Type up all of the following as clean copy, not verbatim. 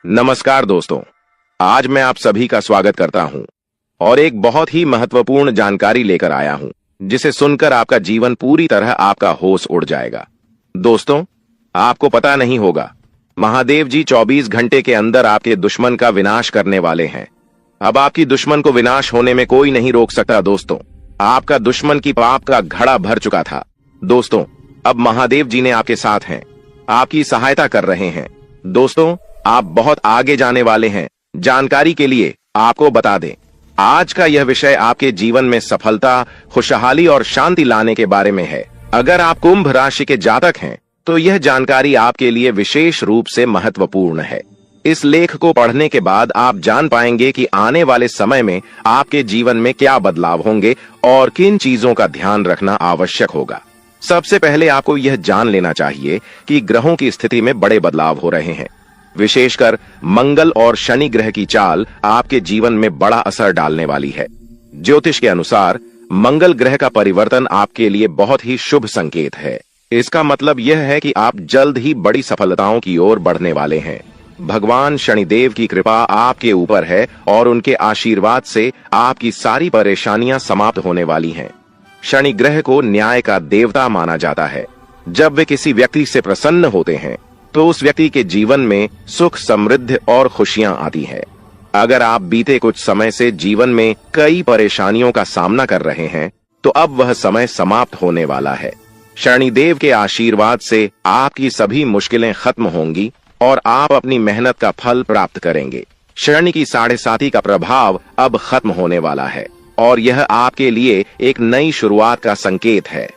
नमस्कार दोस्तों, आज मैं आप सभी का स्वागत करता हूं और एक बहुत ही महत्वपूर्ण जानकारी लेकर आया हूं, जिसे सुनकर आपका जीवन पूरी तरह आपका होश उड़ जाएगा। दोस्तों, आपको पता नहीं होगा, महादेव जी 24 घंटे के अंदर आपके दुश्मन का विनाश करने वाले हैं। अब आपकी दुश्मन को विनाश होने में कोई नहीं रोक सकता। दोस्तों, आपका दुश्मन की पाप का घड़ा भर चुका था। दोस्तों, अब महादेव जी ने आपके साथ हैं, आपकी सहायता कर रहे हैं। दोस्तों, आप बहुत आगे जाने वाले हैं। जानकारी के लिए आपको बता दें, आज का यह विषय आपके जीवन में सफलता, खुशहाली और शांति लाने के बारे में है। अगर आप कुंभ राशि के जातक हैं, तो यह जानकारी आपके लिए विशेष रूप से महत्वपूर्ण है। इस लेख को पढ़ने के बाद आप जान पाएंगे कि आने वाले समय में आपके जीवन में क्या बदलाव होंगे और किन चीजों का ध्यान रखना आवश्यक होगा। सबसे पहले आपको यह जान लेना चाहिए कि ग्रहों की स्थिति में बड़े बदलाव हो रहे हैं। विशेषकर मंगल और शनि ग्रह की चाल आपके जीवन में बड़ा असर डालने वाली है। ज्योतिष के अनुसार मंगल ग्रह का परिवर्तन आपके लिए बहुत ही शुभ संकेत है। इसका मतलब यह है कि आप जल्द ही बड़ी सफलताओं की ओर बढ़ने वाले हैं। भगवान शनिदेव की कृपा आपके ऊपर है और उनके आशीर्वाद से आपकी सारी परेशानियां समाप्त होने वाली हैं। शनि ग्रह को न्याय का देवता माना जाता है। जब वे किसी व्यक्ति से प्रसन्न होते हैं, तो उस व्यक्ति के जीवन में सुख, समृद्धि और खुशियां आती है। अगर आप बीते कुछ समय से जीवन में कई परेशानियों का सामना कर रहे हैं, तो अब वह समय समाप्त होने वाला है। शनिदेव के आशीर्वाद से आपकी सभी मुश्किलें खत्म होंगी और आप अपनी मेहनत का फल प्राप्त करेंगे। शनि की 7.5 का प्रभाव अब खत्म होने वाला है और यह आपके लिए एक नई शुरुआत का संकेत है।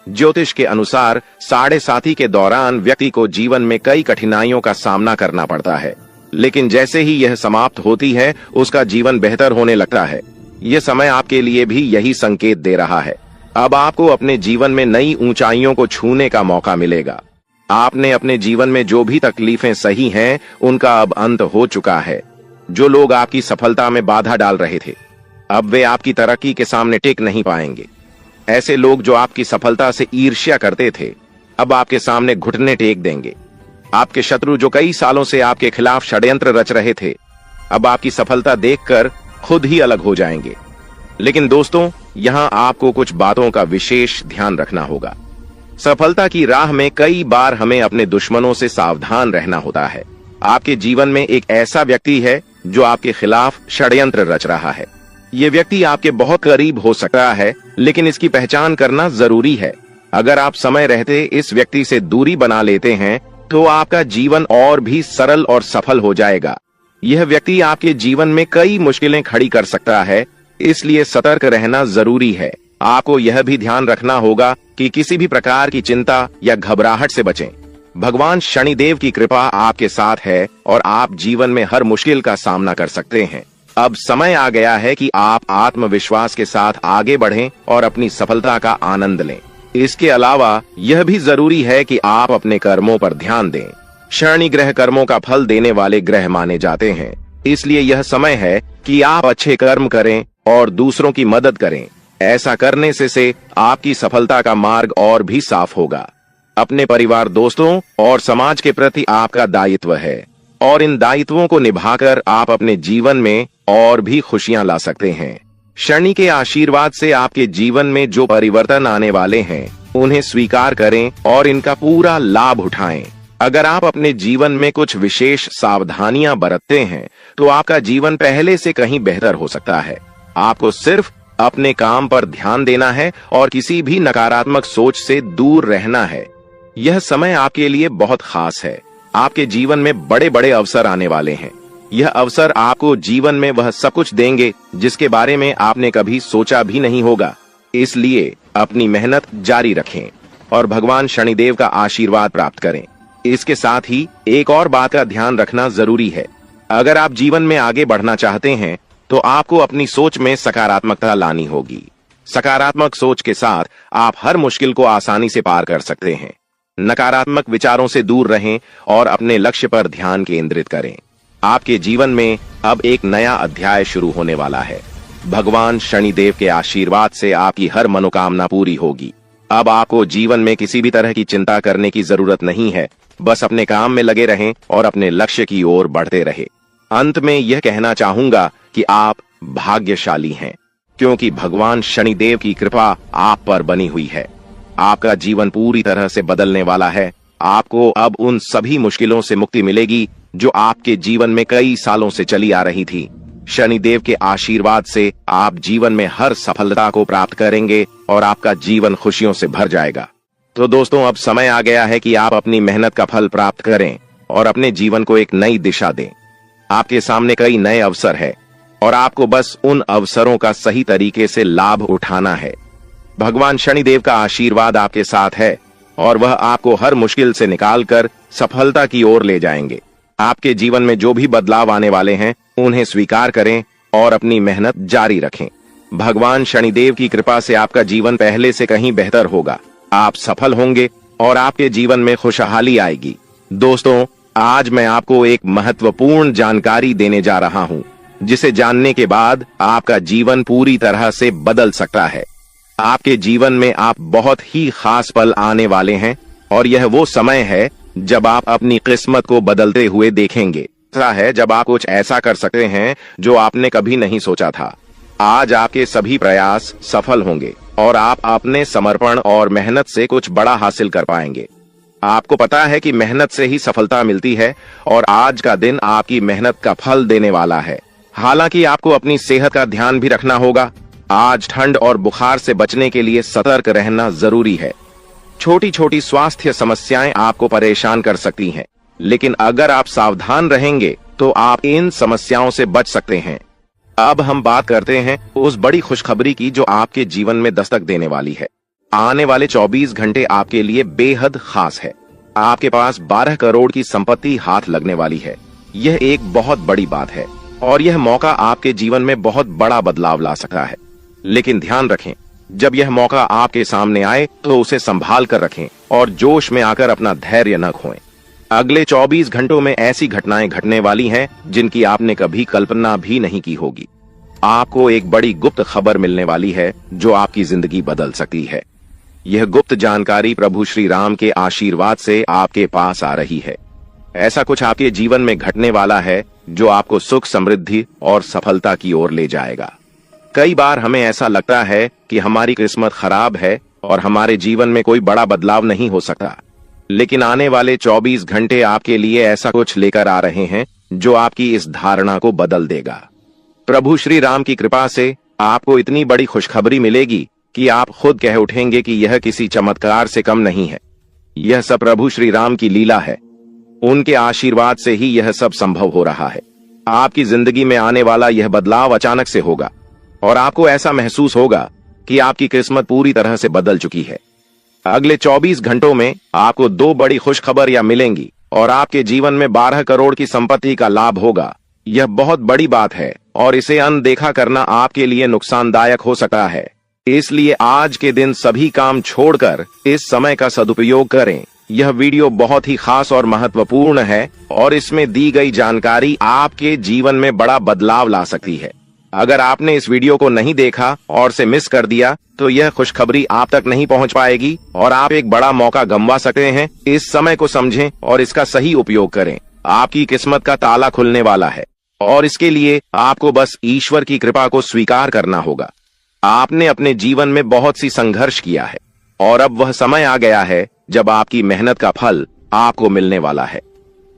ज्योतिष के अनुसार 7.5 के दौरान व्यक्ति को जीवन में कई कठिनाइयों का सामना करना पड़ता है, लेकिन जैसे ही यह समाप्त होती है, उसका जीवन बेहतर होने लगता है। यह समय आपके लिए भी यही संकेत दे रहा है। अब आपको अपने जीवन में नई ऊंचाइयों को छूने का मौका मिलेगा। आपने अपने जीवन में जो भी तकलीफें सही हैं, उनका अब अंत हो चुका है। जो लोग आपकी सफलता में बाधा डाल रहे थे, अब वे आपकी तरक्की के सामने टिक नहीं पाएंगे। ऐसे लोग जो आपकी सफलता से ईर्ष्या करते थे, अब आपके सामने घुटने टेक देंगे। आपके शत्रु जो कई सालों से आपके खिलाफ षड्यंत्र रच रहे थे, अब आपकी सफलता देखकर खुद ही अलग हो जाएंगे। लेकिन दोस्तों, यहाँ आपको कुछ बातों का विशेष ध्यान रखना होगा। सफलता की राह में कई बार हमें अपने दुश्मनों से सावधान रहना होता है। आपके जीवन में एक ऐसा व्यक्ति है जो आपके खिलाफ षड्यंत्र रच रहा है। ये व्यक्ति आपके बहुत करीब हो सकता है, लेकिन इसकी पहचान करना जरूरी है। अगर आप समय रहते इस व्यक्ति से दूरी बना लेते हैं, तो आपका जीवन और भी सरल और सफल हो जाएगा। यह व्यक्ति आपके जीवन में कई मुश्किलें खड़ी कर सकता है, इसलिए सतर्क रहना जरूरी है। आपको यह भी ध्यान रखना होगा कि किसी भी प्रकार की चिंता या घबराहट से बचें। भगवान शनिदेव की कृपा आपके साथ है और आप जीवन में हर मुश्किल का सामना कर सकते हैं। अब समय आ गया है कि आप आत्मविश्वास के साथ आगे बढ़ें और अपनी सफलता का आनंद लें। इसके अलावा यह भी जरूरी है कि आप अपने कर्मों पर ध्यान दें। शनि ग्रह कर्मों का फल देने वाले ग्रह माने जाते हैं, इसलिए यह समय है कि आप अच्छे कर्म करें और दूसरों की मदद करें। ऐसा करने से आपकी सफलता का मार्ग और भी साफ होगा। अपने परिवार, दोस्तों और समाज के प्रति आपका दायित्व है और इन दायित्वों को निभाकर आप अपने जीवन में और भी खुशियां ला सकते हैं। शनि के आशीर्वाद से आपके जीवन में जो परिवर्तन आने वाले हैं, उन्हें स्वीकार करें और इनका पूरा लाभ उठाएं। अगर आप अपने जीवन में कुछ विशेष सावधानियां बरतते हैं, तो आपका जीवन पहले से कहीं बेहतर हो सकता है। आपको सिर्फ अपने काम पर ध्यान देना है और किसी भी नकारात्मक सोच से दूर रहना है। यह समय आपके लिए बहुत खास है। आपके जीवन में बड़े बड़े अवसर आने वाले हैं। यह अवसर आपको जीवन में वह सब कुछ देंगे जिसके बारे में आपने कभी सोचा भी नहीं होगा। इसलिए अपनी मेहनत जारी रखें और भगवान शनिदेव का आशीर्वाद प्राप्त करें। इसके साथ ही एक और बात का ध्यान रखना जरूरी है। अगर आप जीवन में आगे बढ़ना चाहते हैं, तो आपको अपनी सोच में सकारात्मकता लानी होगी। सकारात्मक सोच के साथ आप हर मुश्किल को आसानी से पार कर सकते हैं। नकारात्मक विचारों से दूर रहें और अपने लक्ष्य पर ध्यान केंद्रित करें। आपके जीवन में अब एक नया अध्याय शुरू होने वाला है। भगवान शनिदेव के आशीर्वाद से आपकी हर मनोकामना पूरी होगी। अब आपको जीवन में किसी भी तरह की चिंता करने की जरूरत नहीं है। बस अपने काम में लगे रहें और अपने लक्ष्य की ओर बढ़ते रहे। अंत में यह कहना चाहूंगा कि आप भाग्यशाली हैं, क्योंकि भगवान शनिदेव की कृपा आप पर बनी हुई है। आपका जीवन पूरी तरह से बदलने वाला है। आपको अब उन सभी मुश्किलों से मुक्ति मिलेगी जो आपके जीवन में कई सालों से चली आ रही थी। शनिदेव के आशीर्वाद से आप जीवन में हर सफलता को प्राप्त करेंगे और आपका जीवन खुशियों से भर जाएगा। तो दोस्तों, अब समय आ गया है कि आप अपनी मेहनत का फल प्राप्त करें और अपने जीवन को एक नई दिशा दें। आपके सामने कई नए अवसर है और आपको बस उन अवसरों का सही तरीके से लाभ उठाना है। भगवान शनिदेव का आशीर्वाद आपके साथ है और वह आपको हर मुश्किल से निकालकर सफलता की ओर ले जाएंगे। आपके जीवन में जो भी बदलाव आने वाले हैं उन्हें स्वीकार करें और अपनी मेहनत जारी रखें। भगवान शनिदेव की कृपा से आपका जीवन पहले से कहीं बेहतर होगा। आप सफल होंगे और आपके जीवन में खुशहाली आएगी। दोस्तों, आज मैं आपको एक महत्वपूर्ण जानकारी देने जा रहा हूं, जिसे जानने के बाद आपका जीवन पूरी तरह से बदल सकता है। आपके जीवन में आप बहुत ही खास पल आने वाले हैं और यह वो समय है जब आप अपनी किस्मत को बदलते हुए देखेंगे। ऐसा है जब आप कुछ ऐसा कर सकते हैं जो आपने कभी नहीं सोचा था। आज आपके सभी प्रयास सफल होंगे और आप अपने समर्पण और मेहनत से कुछ बड़ा हासिल कर पाएंगे। आपको पता है कि मेहनत से ही सफलता मिलती है और आज का दिन आपकी मेहनत का फल देने वाला है। हालांकि आपको अपनी सेहत का ध्यान भी रखना होगा। आज ठंड और बुखार से बचने के लिए सतर्क रहना जरूरी है। छोटी छोटी स्वास्थ्य समस्याएं आपको परेशान कर सकती हैं, लेकिन अगर आप सावधान रहेंगे तो आप इन समस्याओं से बच सकते हैं। अब हम बात करते हैं उस बड़ी खुशखबरी की जो आपके जीवन में दस्तक देने वाली है। आने वाले 24 घंटे आपके लिए बेहद खास है। आपके पास 12 करोड़ की संपत्ति हाथ लगने वाली है। यह एक बहुत बड़ी बात है और यह मौका आपके जीवन में बहुत बड़ा बदलाव ला सकता है। लेकिन ध्यान रखें, जब यह मौका आपके सामने आए तो उसे संभाल कर रखें और जोश में आकर अपना धैर्य न खोएं। अगले 24 घंटों में ऐसी घटनाएं घटने वाली हैं जिनकी आपने कभी कल्पना भी नहीं की होगी। आपको एक बड़ी गुप्त खबर मिलने वाली है जो आपकी जिंदगी बदल सकती है। यह गुप्त जानकारी प्रभु श्री राम के आशीर्वाद से आपके पास आ रही है। ऐसा कुछ आपके जीवन में घटने वाला है जो आपको सुख, समृद्धि और सफलता की ओर ले जाएगा। कई बार हमें ऐसा लगता है कि हमारी किस्मत खराब है और हमारे जीवन में कोई बड़ा बदलाव नहीं हो सकता, लेकिन आने वाले 24 घंटे आपके लिए ऐसा कुछ लेकर आ रहे हैं जो आपकी इस धारणा को बदल देगा। प्रभु श्री राम की कृपा से आपको इतनी बड़ी खुशखबरी मिलेगी कि आप खुद कह उठेंगे कि यह किसी चमत्कार से कम नहीं है। यह सब प्रभु श्री राम की लीला है। उनके आशीर्वाद से ही यह सब संभव हो रहा है। आपकी जिंदगी में आने वाला यह बदलाव अचानक से होगा और आपको ऐसा महसूस होगा कि आपकी किस्मत पूरी तरह से बदल चुकी है। अगले 24 घंटों में आपको 2 बड़ी खुशखबरियां मिलेंगी और आपके जीवन में 12 करोड़ की संपत्ति का लाभ होगा। यह बहुत बड़ी बात है और इसे अनदेखा करना आपके लिए नुकसानदायक हो सकता है। इसलिए आज के दिन सभी काम छोड़कर इस समय का सदुपयोग करें। यह वीडियो बहुत ही खास और महत्वपूर्ण है और इसमें दी गई जानकारी आपके जीवन में बड़ा बदलाव ला सकती है। अगर आपने इस वीडियो को नहीं देखा और से मिस कर दिया तो यह खुशखबरी आप तक नहीं पहुंच पाएगी और आप एक बड़ा मौका गंवा सकते हैं। इस समय को समझें और इसका सही उपयोग करें। आपकी किस्मत का ताला खुलने वाला है और इसके लिए आपको बस ईश्वर की कृपा को स्वीकार करना होगा। आपने अपने जीवन में बहुत सी संघर्ष किया है और अब वह समय आ गया है जब आपकी मेहनत का फल आपको मिलने वाला है।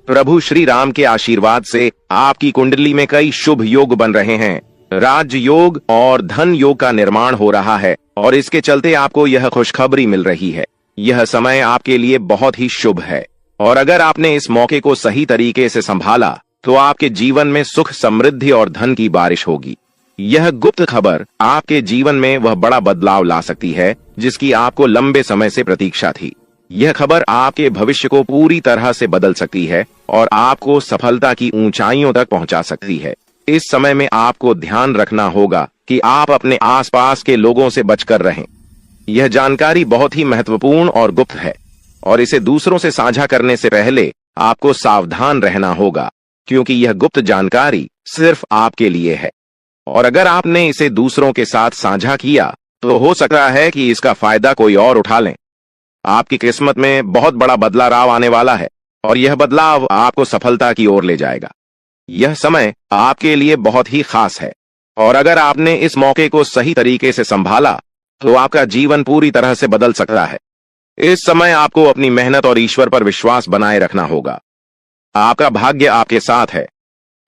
प्रभु श्री राम के आशीर्वाद से आपकी कुंडली में कई शुभ योग बन रहे हैं। राज योग और धन योग का निर्माण हो रहा है और इसके चलते आपको यह खुशखबरी मिल रही है। यह समय आपके लिए बहुत ही शुभ है और अगर आपने इस मौके को सही तरीके से संभाला तो आपके जीवन में सुख, समृद्धि और धन की बारिश होगी। यह गुप्त खबर आपके जीवन में वह बड़ा बदलाव ला सकती है जिसकी आपको लंबे समय से प्रतीक्षा थी। यह खबर आपके भविष्य को पूरी तरह से बदल सकती है और आपको सफलता की ऊंचाइयों तक पहुंचा सकती है। इस समय में आपको ध्यान रखना होगा कि आप अपने आसपास के लोगों से बचकर रहें। यह जानकारी बहुत ही महत्वपूर्ण और गुप्त है और इसे दूसरों से साझा करने से पहले आपको सावधान रहना होगा, क्योंकि यह गुप्त जानकारी सिर्फ आपके लिए है और अगर आपने इसे दूसरों के साथ साझा किया तो हो सकता है कि इसका फायदा कोई और उठा लें। आपकी किस्मत में बहुत बड़ा बदलाव आने वाला है और यह बदलाव आपको सफलता की ओर ले जाएगा। यह समय आपके लिए बहुत ही खास है, और अगर आपने इस मौके को सही तरीके से संभाला तो आपका जीवन पूरी तरह से बदल सकता है। इस समय आपको अपनी मेहनत और ईश्वर पर विश्वास बनाए रखना होगा। आपका भाग्य आपके साथ है,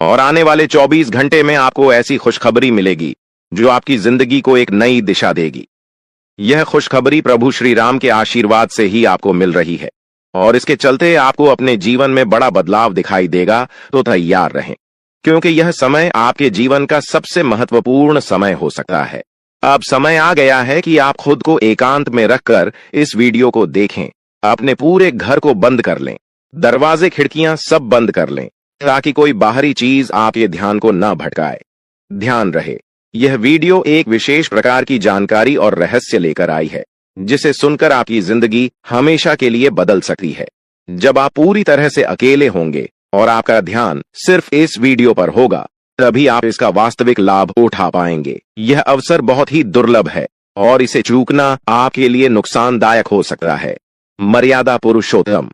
और आने वाले 24 घंटे में आपको ऐसी खुशखबरी मिलेगी जो आपकी जिंदगी को एक नई दिशा देगी। यह खुशखबरी प्रभु श्री राम के आशीर्वाद से ही आपको मिल रही है, और इसके चलते आपको अपने जीवन में बड़ा बदलाव दिखाई देगा। तो तैयार रहें, क्योंकि यह समय आपके जीवन का सबसे महत्वपूर्ण समय हो सकता है। अब समय आ गया है कि आप खुद को एकांत में रखकर इस वीडियो को देखें। अपने पूरे घर को बंद कर लें, दरवाजे खिड़कियां सब बंद कर लें, ताकि कोई बाहरी चीज आपके ध्यान को न भटकाए। ध्यान रहे, यह वीडियो एक विशेष प्रकार की जानकारी और रहस्य लेकर आई है, जिसे सुनकर आपकी जिंदगी हमेशा के लिए बदल सकती है। जब आप पूरी तरह से अकेले होंगे और आपका ध्यान सिर्फ इस वीडियो पर होगा, तभी आप इसका वास्तविक लाभ उठा पाएंगे। यह अवसर बहुत ही दुर्लभ है, और इसे चूकना आपके लिए नुकसानदायक हो सकता है। मर्यादा पुरुषोत्तम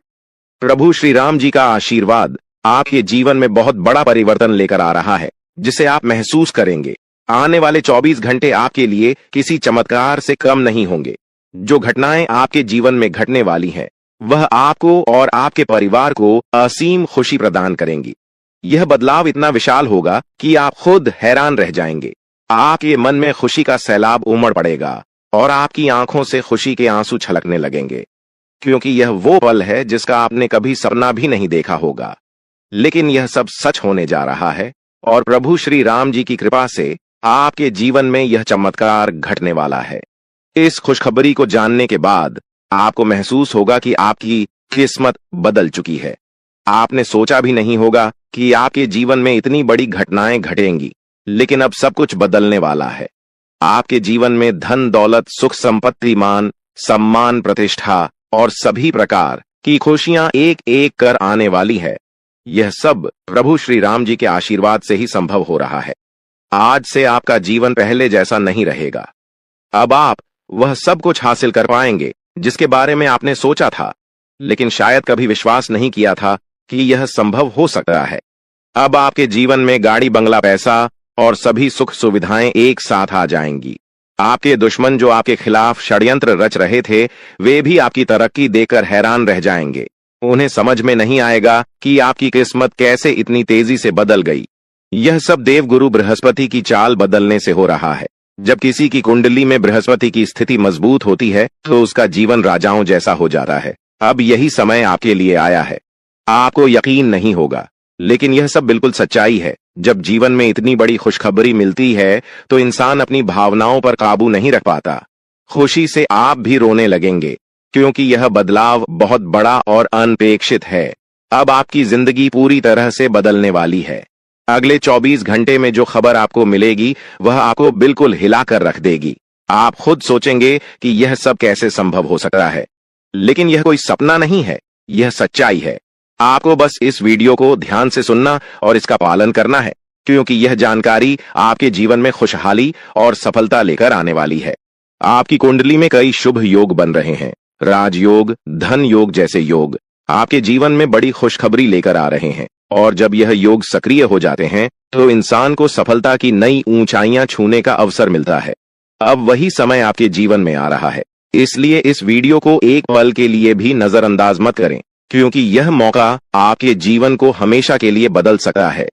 प्रभु श्री राम जी का आशीर्वाद आपके जीवन में बहुत बड़ा परिवर्तन लेकर आ रहा है, जिसे आप महसूस करेंगे। आने वाले 24 घंटे आपके लिए किसी चमत्कार से कम नहीं होंगे। जो घटनाएं आपके जीवन में घटने वाली हैं, वह आपको और आपके परिवार को असीम खुशी प्रदान करेंगी। यह बदलाव इतना विशाल होगा कि आप खुद हैरान रह जाएंगे। आपके मन में खुशी का सैलाब उमड़ पड़ेगा, और आपकी आंखों से खुशी के आंसू छलकने लगेंगे, क्योंकि यह वो पल है जिसका आपने कभी सपना भी नहीं देखा होगा। लेकिन यह सब सच होने जा रहा है, और प्रभु श्री राम जी की कृपा से आपके जीवन में यह चमत्कार घटने वाला है। इस खुशखबरी को जानने के बाद आपको महसूस होगा कि आपकी किस्मत बदल चुकी है। आपने सोचा भी नहीं होगा कि आपके जीवन में इतनी बड़ी घटनाएं घटेंगी, लेकिन अब सब कुछ बदलने वाला है। आपके जीवन में धन दौलत, सुख संपत्ति, मान सम्मान, प्रतिष्ठा और सभी प्रकार की खुशियां एक एक कर आने वाली है। यह सब प्रभु श्री राम जी के आशीर्वाद से ही संभव हो रहा है। आज से आपका जीवन पहले जैसा नहीं रहेगा। अब आप वह सब कुछ हासिल कर पाएंगे जिसके बारे में आपने सोचा था, लेकिन शायद कभी विश्वास नहीं किया था कि यह संभव हो सकता है। अब आपके जीवन में गाड़ी, बंगला, पैसा और सभी सुख सुविधाएं एक साथ आ जाएंगी। आपके दुश्मन जो आपके खिलाफ षड्यंत्र रच रहे थे, वे भी आपकी तरक्की देखकर हैरान रह जाएंगे। उन्हें समझ में नहीं आएगा कि आपकी किस्मत कैसे इतनी तेजी से बदल गई। यह सब देवगुरु बृहस्पति की चाल बदलने से हो रहा है। जब किसी की कुंडली में बृहस्पति की स्थिति मजबूत होती है, तो उसका जीवन राजाओं जैसा हो जाता है। अब यही समय आपके लिए आया है। आपको यकीन नहीं होगा, लेकिन यह सब बिल्कुल सच्चाई है। जब जीवन में इतनी बड़ी खुशखबरी मिलती है, तो इंसान अपनी भावनाओं पर काबू नहीं रख पाता। खुशी से आप भी रोने लगेंगे, क्योंकि यह बदलाव बहुत बड़ा और अनपेक्षित है। अब आपकी जिंदगी पूरी तरह से बदलने वाली है। अगले 24 घंटे में जो खबर आपको मिलेगी, वह आपको बिल्कुल हिलाकर रख देगी। आप खुद सोचेंगे कि यह सब कैसे संभव हो सकता है, लेकिन यह कोई सपना नहीं है, यह सच्चाई है। आपको बस इस वीडियो को ध्यान से सुनना और इसका पालन करना है, क्योंकि यह जानकारी आपके जीवन में खुशहाली और सफलता लेकर आने वाली है। आपकी कुंडली में कई शुभ योग बन रहे हैं। राजयोग, धन योग जैसे योग आपके जीवन में बड़ी खुशखबरी लेकर आ रहे हैं, और जब यह योग सक्रिय हो जाते हैं, तो इंसान को सफलता की नई ऊंचाइयां छूने का अवसर मिलता है। अब वही समय आपके जीवन में आ रहा है, इसलिए इस वीडियो को एक पल के लिए भी नजरअंदाज मत करें, क्योंकि यह मौका आपके जीवन को हमेशा के लिए बदल सकता है।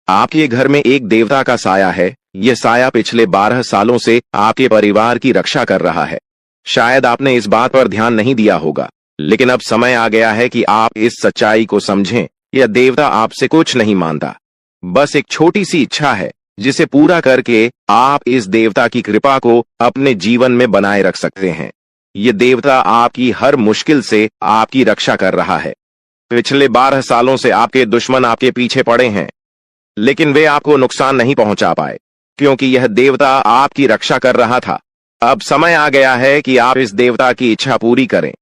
आपके घर में एक देवता का साया है। यह साया पिछले 12 सालों से आपके परिवार की रक्षा कर रहा है। शायद आपने इस बात पर ध्यान नहीं दिया होगा, लेकिन अब समय आ गया है कि आप इस सच्चाई को समझें। यह देवता आपसे कुछ नहीं मांगता, बस एक छोटी सी इच्छा है, जिसे पूरा करके आप इस देवता की कृपा को अपने जीवन में बनाए रख सकते हैं। ये देवता आपकी हर मुश्किल से आपकी रक्षा कर रहा है। पिछले 12 सालों से आपके दुश्मन आपके पीछे पड़े हैं, लेकिन वे आपको नुकसान नहीं पहुंचा पाए, क्योंकि यह देवता आपकी रक्षा कर रहा था। अब समय आ गया है कि आप इस देवता की इच्छा पूरी करें।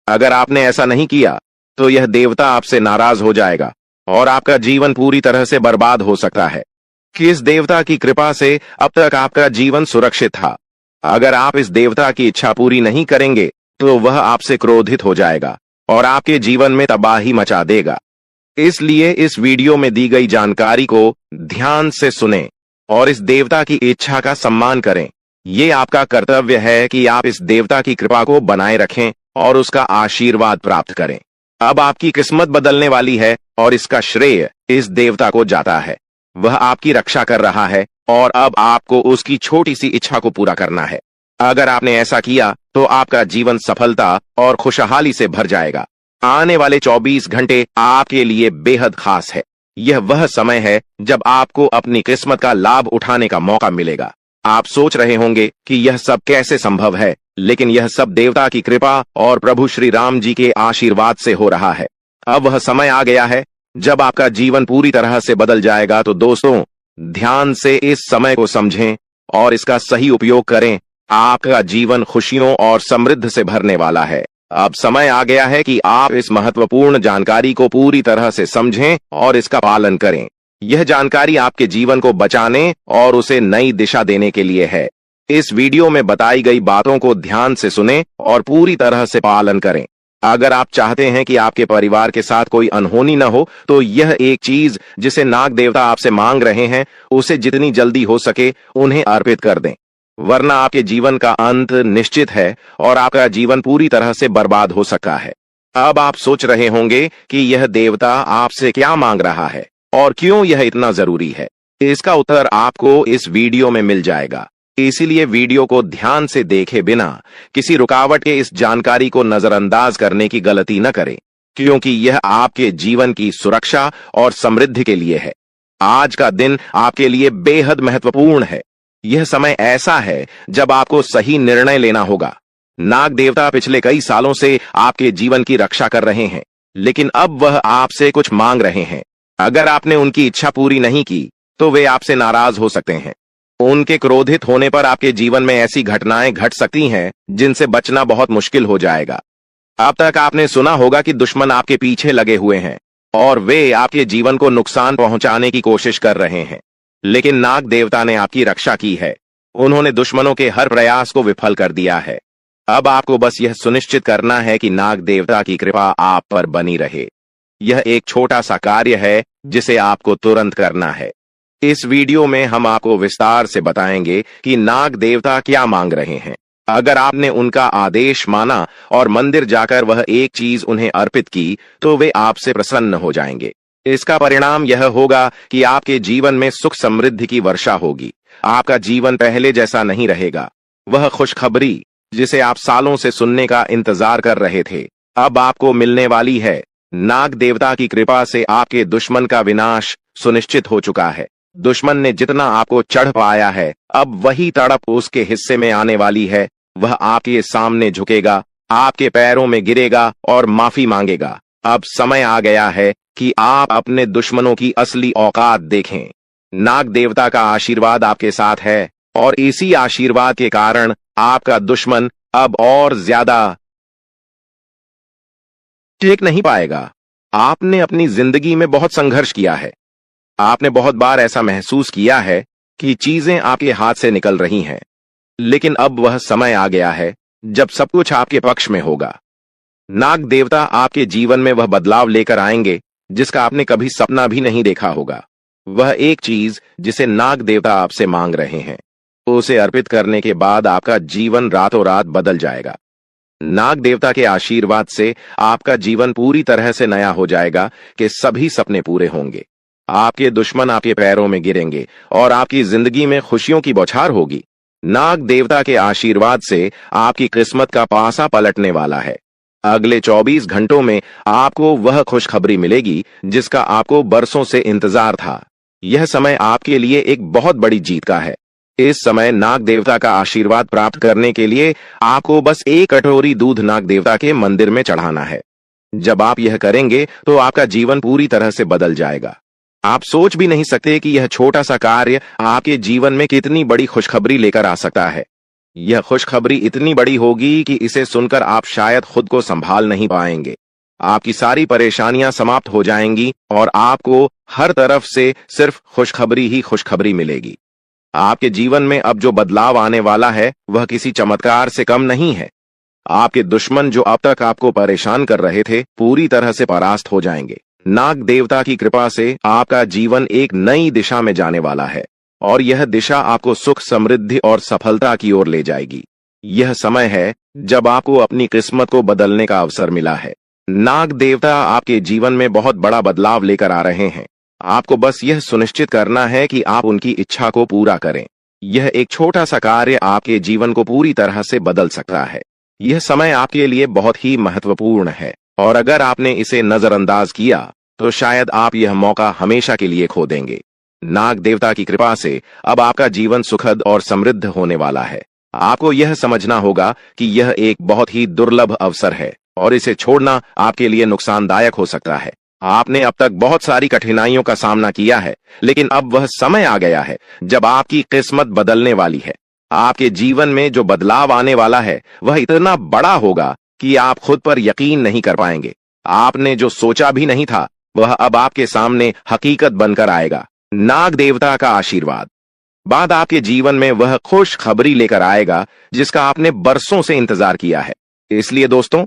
अगर आपने ऐसा नहीं किया, तो यह देवता आपसे नाराज हो जाएगा और आपका जीवन पूरी तरह से बर्बाद हो सकता है। किस देवता की कृपा से अब तक आपका जीवन सुरक्षित था। अगर आप इस देवता की इच्छा पूरी नहीं करेंगे, तो वह आपसे क्रोधित हो जाएगा और आपके जीवन में तबाही मचा देगा। इसलिए इस वीडियो में दी गई जानकारी को ध्यान से सुनें और इस देवता की इच्छा का सम्मान करें। ये आपका कर्तव्य है कि आप इस देवता की कृपा को बनाए रखें और उसका आशीर्वाद प्राप्त करें। अब आपकी किस्मत बदलने वाली है और इसका श्रेय इस देवता को जाता है। वह आपकी रक्षा कर रहा है और अब आपको उसकी छोटी सी इच्छा को पूरा करना है। अगर आपने ऐसा किया तो आपका जीवन सफलता और खुशहाली से भर जाएगा। आने वाले 24 घंटे आपके लिए बेहद खास है। यह वह समय है जब आपको अपनी किस्मत का लाभ उठाने का मौका मिलेगा। आप सोच रहे होंगे कि यह सब कैसे संभव है, लेकिन यह सब देवता की कृपा और प्रभु श्री राम जी के आशीर्वाद से हो रहा है। अब वह समय आ गया है जब आपका जीवन पूरी तरह से बदल जाएगा। तो दोस्तों, ध्यान से इस समय को समझें और इसका सही उपयोग करें। आपका जीवन खुशियों और समृद्धि से भरने वाला है। अब समय आ गया है कि आप इस महत्वपूर्ण जानकारी को पूरी तरह से समझें और इसका पालन करें। यह जानकारी आपके जीवन को बचाने और उसे नई दिशा देने के लिए है। इस वीडियो में बताई गई बातों को ध्यान से सुनें और पूरी तरह से पालन करें। अगर आप चाहते हैं कि आपके परिवार के साथ कोई अनहोनी न हो, तो यह एक चीज जिसे नाग देवता आपसे मांग रहे हैं, उसे जितनी जल्दी हो सके उन्हें अर्पित कर दें, वरना आपके जीवन का अंत निश्चित है और आपका जीवन पूरी तरह से बर्बाद हो सकता है। अब आप सोच रहे होंगे कि यह देवता आपसे क्या मांग रहा है और क्यों यह इतना जरूरी है। इसका उत्तर आपको इस वीडियो में मिल जाएगा। इसीलिए वीडियो को ध्यान से देखे बिना किसी रुकावट के इस जानकारी को नजरअंदाज करने की गलती न करें, क्योंकि यह आपके जीवन की सुरक्षा और समृद्धि के लिए है। आज का दिन आपके लिए बेहद महत्वपूर्ण है। यह समय ऐसा है जब आपको सही निर्णय लेना होगा। नाग देवता पिछले कई सालों से आपके जीवन की रक्षा कर रहे हैं, लेकिन अब वह आपसे कुछ मांग रहे हैं। अगर आपने उनकी इच्छा पूरी नहीं की तो वे आपसे नाराज हो सकते हैं। उनके क्रोधित होने पर आपके जीवन में ऐसी घटनाएं घट सकती हैं जिनसे बचना बहुत मुश्किल हो जाएगा। अब तक आपने सुना होगा कि दुश्मन आपके पीछे लगे हुए हैं और वे आपके जीवन को नुकसान पहुंचाने की कोशिश कर रहे हैं, लेकिन नाग देवता ने आपकी रक्षा की है। उन्होंने दुश्मनों के हर प्रयास को विफल कर दिया है। अब आपको बस यह सुनिश्चित करना है कि नाग देवता की कृपा आप पर बनी रहे। यह एक छोटा सा कार्य है जिसे आपको तुरंत करना है। इस वीडियो में हम आपको विस्तार से बताएंगे कि नाग देवता क्या मांग रहे हैं। अगर आपने उनका आदेश माना और मंदिर जाकर वह एक चीज उन्हें अर्पित की, तो वे आपसे प्रसन्न हो जाएंगे। इसका परिणाम यह होगा कि आपके जीवन में सुख समृद्धि की वर्षा होगी। आपका जीवन पहले जैसा नहीं रहेगा। वह खुशखबरी जिसे आप सालों से सुनने का इंतजार कर रहे थे, अब आपको मिलने वाली है। नाग देवता की कृपा से आपके दुश्मन का विनाश सुनिश्चित हो चुका है। दुश्मन ने जितना आपको चढ़ पाया है, अब वही तड़प उसके हिस्से में आने वाली है। वह आपके सामने झुकेगा, आपके पैरों में गिरेगा और माफी मांगेगा। अब समय आ गया है कि आप अपने दुश्मनों की असली औकात देखें। नाग देवता का आशीर्वाद आपके साथ है और इसी आशीर्वाद के कारण आपका दुश्मन अब और ज्यादा टिक नहीं पाएगा। आपने अपनी जिंदगी में बहुत संघर्ष किया है। आपने बहुत बार ऐसा महसूस किया है कि चीजें आपके हाथ से निकल रही हैं, लेकिन अब वह समय आ गया है जब सब कुछ आपके पक्ष में होगा। नाग देवता आपके जीवन में वह बदलाव लेकर आएंगे जिसका आपने कभी सपना भी नहीं देखा होगा। वह एक चीज जिसे नाग देवता आपसे मांग रहे हैं, उसे अर्पित करने के बाद आपका जीवन रातों रात बदल जाएगा। नाग देवता के आशीर्वाद से आपका जीवन पूरी तरह से नया हो जाएगा कि सभी सपने पूरे होंगे। आपके दुश्मन आपके पैरों में गिरेंगे और आपकी जिंदगी में खुशियों की बौछार होगी। नाग देवता के आशीर्वाद से आपकी किस्मत का पासा पलटने वाला है। अगले 24 घंटों में आपको वह खुशखबरी मिलेगी जिसका आपको बरसों से इंतजार था। यह समय आपके लिए एक बहुत बड़ी जीत का है। इस समय नाग देवता का आशीर्वाद प्राप्त करने के लिए आपको बस एक कटोरी दूध नाग देवता के मंदिर में चढ़ाना है। जब आप यह करेंगे तो आपका जीवन पूरी तरह से बदल जाएगा। आप सोच भी नहीं सकते कि यह छोटा सा कार्य आपके जीवन में कितनी बड़ी खुशखबरी लेकर आ सकता है। यह खुशखबरी इतनी बड़ी होगी कि इसे सुनकर आप शायद खुद को संभाल नहीं पाएंगे। आपकी सारी परेशानियां समाप्त हो जाएंगी और आपको हर तरफ से सिर्फ खुशखबरी ही खुशखबरी मिलेगी। आपके जीवन में अब जो बदलाव आने वाला है वह किसी चमत्कार से कम नहीं है। आपके दुश्मन जो अब तक आपको परेशान कर रहे थे पूरी तरह से परास्त हो जाएंगे। नाग देवता की कृपा से आपका जीवन एक नई दिशा में जाने वाला है और यह दिशा आपको सुख, समृद्धि और सफलता की ओर ले जाएगी। यह समय है जब आपको अपनी किस्मत को बदलने का अवसर मिला है। नाग देवता आपके जीवन में बहुत बड़ा बदलाव लेकर आ रहे हैं। आपको बस यह सुनिश्चित करना है कि आप उनकी इच्छा को पूरा करें। यह एक छोटा सा कार्य आपके जीवन को पूरी तरह से बदल सकता है। यह समय आपके लिए बहुत ही महत्वपूर्ण है और अगर आपने इसे नजरअंदाज किया तो शायद आप यह मौका हमेशा के लिए खो देंगे। नाग देवता की कृपा से अब आपका जीवन सुखद और समृद्ध होने वाला है। आपको यह समझना होगा कि यह एक बहुत ही दुर्लभ अवसर है और इसे छोड़ना आपके लिए नुकसानदायक हो सकता है। आपने अब तक बहुत सारी कठिनाइयों का सामना किया है, लेकिन अब वह समय आ गया है जब आपकी किस्मत बदलने वाली है। आपके जीवन में जो बदलाव आने वाला है वह इतना बड़ा होगा कि आप खुद पर यकीन नहीं कर पाएंगे। आपने जो सोचा भी नहीं था वह अब आपके सामने हकीकत बनकर आएगा। नाग देवता का आशीर्वाद बाद आपके जीवन में वह खुश खबरी लेकर आएगा जिसका आपने बरसों से इंतजार किया है। इसलिए दोस्तों,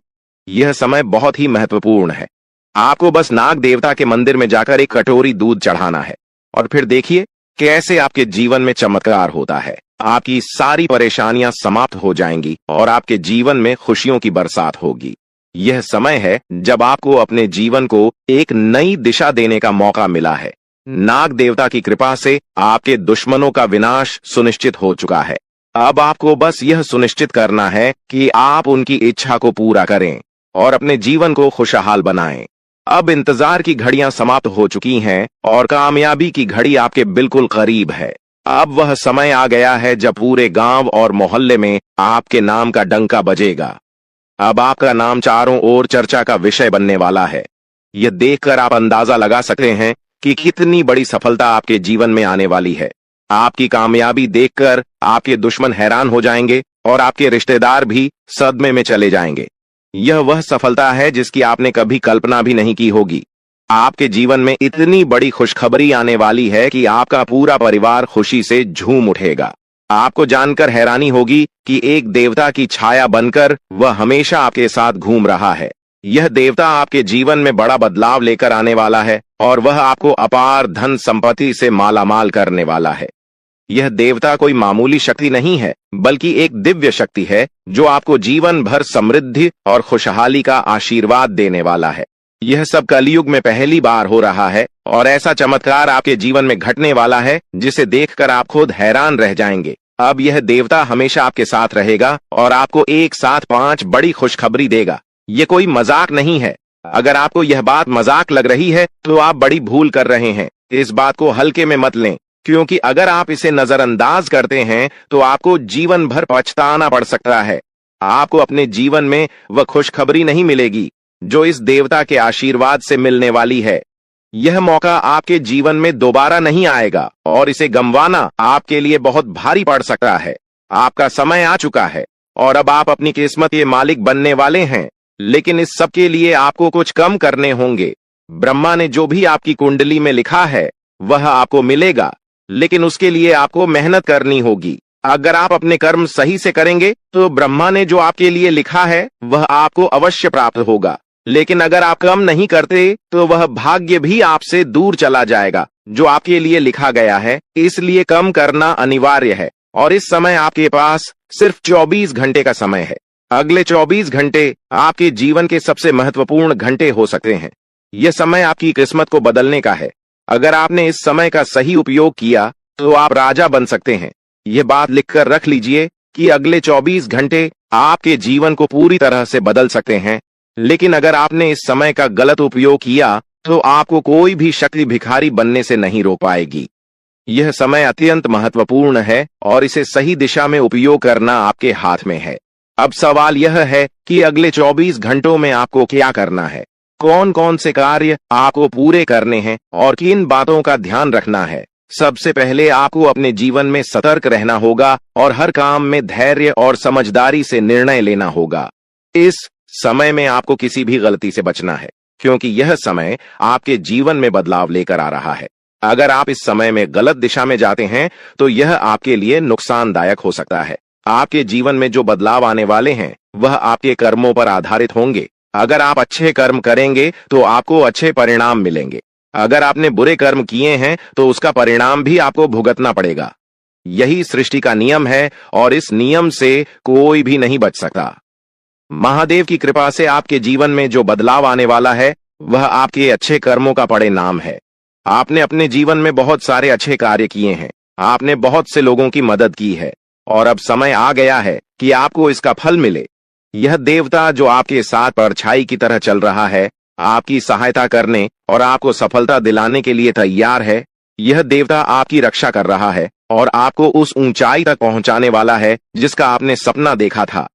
यह समय बहुत ही महत्वपूर्ण है। आपको बस नाग देवता के मंदिर में जाकर एक कटोरी दूध चढ़ाना है और फिर देखिए कैसे आपके जीवन में चमत्कार होता है। आपकी सारी परेशानियां समाप्त हो जाएंगी और आपके जीवन में खुशियों की बरसात होगी। यह समय है जब आपको अपने जीवन को एक नई दिशा देने का मौका मिला है। नाग देवता की कृपा से आपके दुश्मनों का विनाश सुनिश्चित हो चुका है। अब आपको बस यह सुनिश्चित करना है कि आप उनकी इच्छा को पूरा करें और अपने जीवन को खुशहाल बनाएं। अब इंतजार की घड़ियां समाप्त हो चुकी हैं और कामयाबी की घड़ी आपके बिल्कुल करीब है। अब वह समय आ गया है जब पूरे गांव और मोहल्ले में आपके नाम का डंका बजेगा। अब आपका नाम चारों ओर चर्चा का विषय बनने वाला है। यह देखकर आप अंदाजा लगा सकते हैं कि कितनी बड़ी सफलता आपके जीवन में आने वाली है। आपकी कामयाबी देखकर आपके दुश्मन हैरान हो जाएंगे और आपके रिश्तेदार भी सदमे में चले जाएंगे। यह वह सफलता है जिसकी आपने कभी कल्पना भी नहीं की होगी। आपके जीवन में इतनी बड़ी खुशखबरी आने वाली है कि आपका पूरा परिवार खुशी से झूम उठेगा। आपको जानकर हैरानी होगी कि एक देवता की छाया बनकर वह हमेशा आपके साथ घूम रहा है। यह देवता आपके जीवन में बड़ा बदलाव लेकर आने वाला है और वह आपको अपार धन संपत्ति से मालामाल करने वाला है। यह देवता कोई मामूली शक्ति नहीं है, बल्कि एक दिव्य शक्ति है जो आपको जीवन भर समृद्धि और खुशहाली का आशीर्वाद देने वाला है। यह सब कलयुग में पहली बार हो रहा है और ऐसा चमत्कार आपके जीवन में घटने वाला है जिसे देखकर आप खुद हैरान रह जाएंगे। अब यह देवता हमेशा आपके साथ रहेगा और आपको एक साथ 5 बड़ी खुशखबरी देगा। ये कोई मजाक नहीं है। अगर आपको यह बात मजाक लग रही है तो आप बड़ी भूल कर रहे हैं। इस बात को हल्के में मत लें, क्योंकि अगर आप इसे नजरअंदाज करते हैं तो आपको जीवन भर पछताना पड़ सकता है। आपको अपने जीवन में वह खुशखबरी नहीं मिलेगी जो इस देवता के आशीर्वाद से मिलने वाली है। यह मौका आपके जीवन में दोबारा नहीं आएगा और इसे गंवाना आपके लिए बहुत भारी पड़ सकता है। आपका समय आ चुका है और अब आप अपनी किस्मत के मालिक बनने वाले हैं, लेकिन इस सब के लिए आपको कुछ कम करने होंगे। ब्रह्मा ने जो भी आपकी कुंडली में लिखा है वह आपको मिलेगा, लेकिन उसके लिए आपको मेहनत करनी होगी। अगर आप अपने कर्म सही से करेंगे तो ब्रह्मा ने जो आपके लिए लिखा है वह आपको अवश्य प्राप्त होगा, लेकिन अगर आप कर्म नहीं करते तो वह भाग्य भी आपसे दूर चला जाएगा जो आपके लिए लिखा गया है। इसलिए कर्म करना अनिवार्य है और इस समय आपके पास सिर्फ 24 घंटे का समय है। अगले 24 घंटे आपके जीवन के सबसे महत्वपूर्ण घंटे हो सकते हैं। यह समय आपकी किस्मत को बदलने का है। अगर आपने इस समय का सही उपयोग किया तो आप राजा बन सकते हैं। यह बात लिखकर रख लीजिए कि अगले 24 घंटे आपके जीवन को पूरी तरह से बदल सकते हैं, लेकिन अगर आपने इस समय का गलत उपयोग किया तो आपको कोई भी शक्ति भिखारी बनने से नहीं रोक पाएगी। यह समय अत्यंत महत्वपूर्ण है और इसे सही दिशा में उपयोग करना आपके हाथ में है। अब सवाल यह है कि अगले 24 घंटों में आपको क्या करना है, कौन कौन से कार्य आपको पूरे करने हैं और किन बातों का ध्यान रखना है। सबसे पहले आपको अपने जीवन में सतर्क रहना होगा और हर काम में धैर्य और समझदारी से निर्णय लेना होगा। इस समय में आपको किसी भी गलती से बचना है, क्योंकि यह समय आपके जीवन में बदलाव लेकर आ रहा है। अगर आप इस समय में गलत दिशा में जाते हैं तो यह आपके लिए नुकसानदायक हो सकता है। आपके जीवन में जो बदलाव आने वाले हैं वह आपके कर्मों पर आधारित होंगे। अगर आप अच्छे कर्म करेंगे तो आपको अच्छे परिणाम मिलेंगे। अगर आपने बुरे कर्म किए हैं तो उसका परिणाम भी आपको भुगतना पड़ेगा। यही सृष्टि का नियम है और इस नियम से कोई भी नहीं बच सकता। महादेव की कृपा से आपके जीवन में जो बदलाव आने वाला है वह आपके अच्छे कर्मों का परिणाम है। आपने अपने जीवन में बहुत सारे अच्छे कार्य किए हैं, आपने बहुत से लोगों की मदद की है और अब समय आ गया है कि आपको इसका फल मिले। यह देवता जो आपके साथ परछाई की तरह चल रहा है, आपकी सहायता करने और आपको सफलता दिलाने के लिए तैयार है। यह देवता आपकी रक्षा कर रहा है और आपको उस ऊंचाई तक पहुंचाने वाला है जिसका आपने सपना देखा था।